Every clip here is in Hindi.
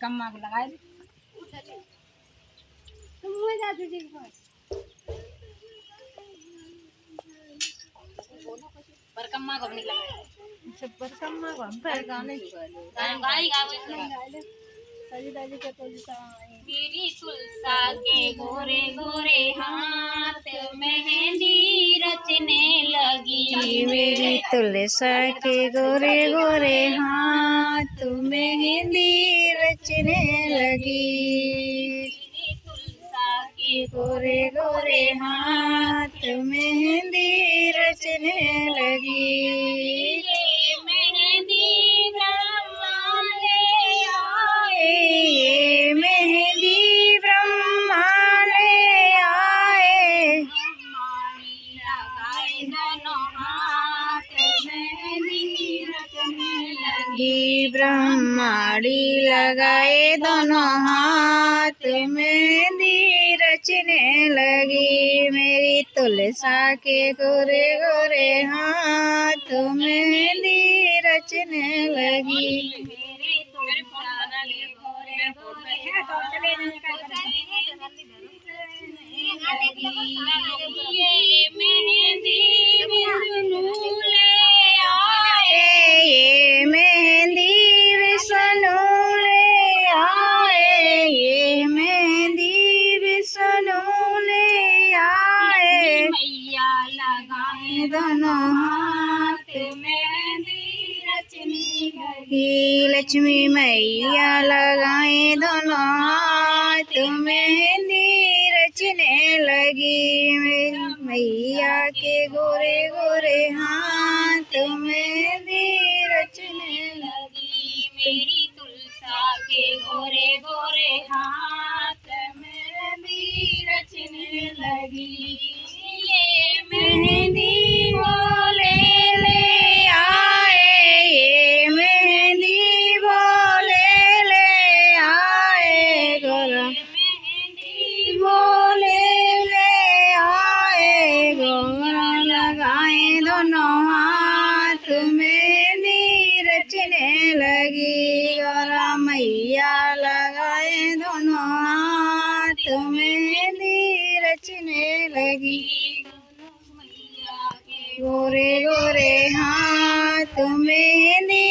कम्मा को लगाए तुम हो जा दीदी के पास पर कम्मा को नहीं लगाया सब पर कम्मा को हम पर गाने गाई गावे सजी दादी के तुलसा मेरी तुलसा के गोरे गोरे हाथ मेहंदी रचने लगी मेरी तुलसा के गोरे गोरे हाथ मेहंदी रचने लगी मेरी तुलसा के गोरे गोरे हाथ मेहंदी रचने लगी ब्रह्माड़ी लगाए दोनों हाथ मेहंदी रचने लगी मेरी तुलसा के गोरे गोरे हाथ मेहंदी रचने लगी दोनों हाथ मेहंदी रचने लगी लक्ष्मी मैया लगाए दोनों हाथ मेहंदी रचने लगी मेरी मैया के गोरे गोरे हाथ मेहंदी रचने लगी मेरी तुलसा के गोरे गोरे हाथ मेहंदी रचने लगी ये मेहंदी दोनों हाथ मेहंदी रचने लगी गौरा मैया लगाए दोनों हाथ मेहंदी रचने लगी गोरे गोरे हाथ मेहंदी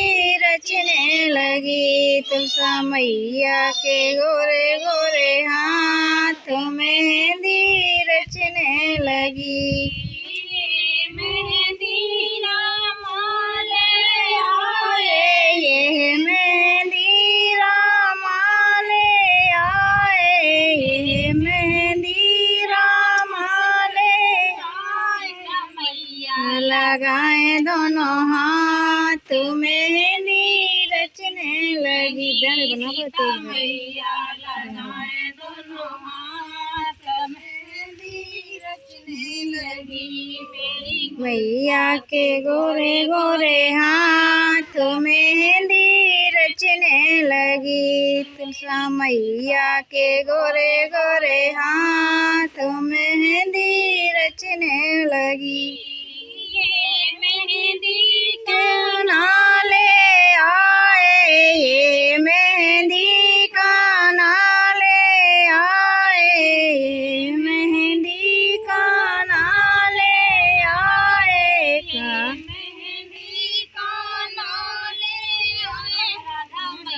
रचने लगी तुलसा मैया के गोरे गोरे हाथ मेहंदी रचने लगी लगाए दोनों हाथ मेहंदी रचने लगी मैया लगाए दोनों हाथ मेहंदी रचने लगी मैया के गोरे गोरे हाथ मेहंदी रचने लगी तुलसा मैया के गोरे गोरे हाथ मेहंदी रचने लगी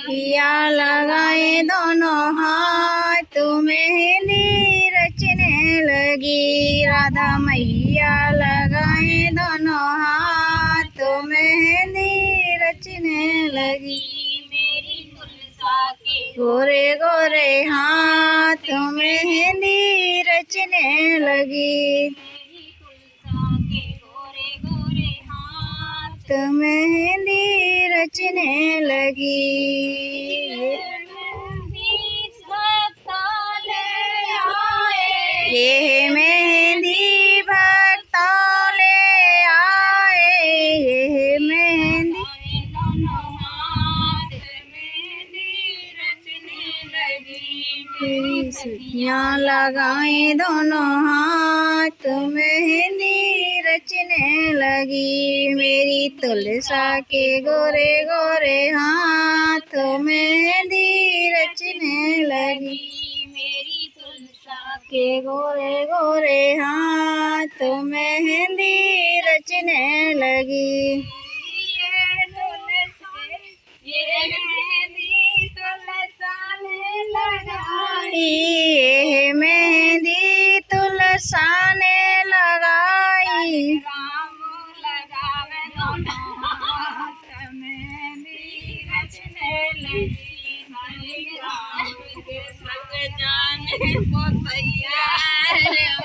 मैया लगाए दोनों हाथ मेहंदी रचने लगी राधा मैया लगाए दोनों हाथ मेहंदी रचने लगी मेरी तुलसा के गोरे गोरे हाथ मेहंदी रचने लगी मेरी तुलसा के गोरे गोरे हाथ मेहंदी रचने लगी ये मेहंदी भक्तों ले आए ये मेहंदी तेरी सखियाँ लगाए दोनों हाथ मेहंदी रचने लगी मेरी तुलसा के गोरे गोरे हाथ मेहंदी गोरे गोरे हाथ मेहंदी रचने लगी। ये मेहंदी तुलसा ने लगाई, राम लगावे दोनों हाथ मेहंदी रचने लगी। राम के संग जाने को तैयार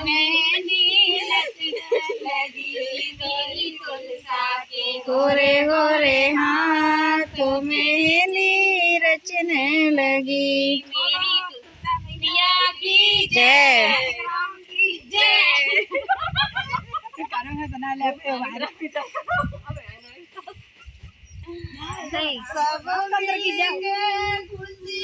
मेहंदी रचने लगी। गोरी तुलसा के गोरे गोरे हाथ मेहंदी रचने लगी। मेरी तुलसिया की जय, राम की जय। बना ले सब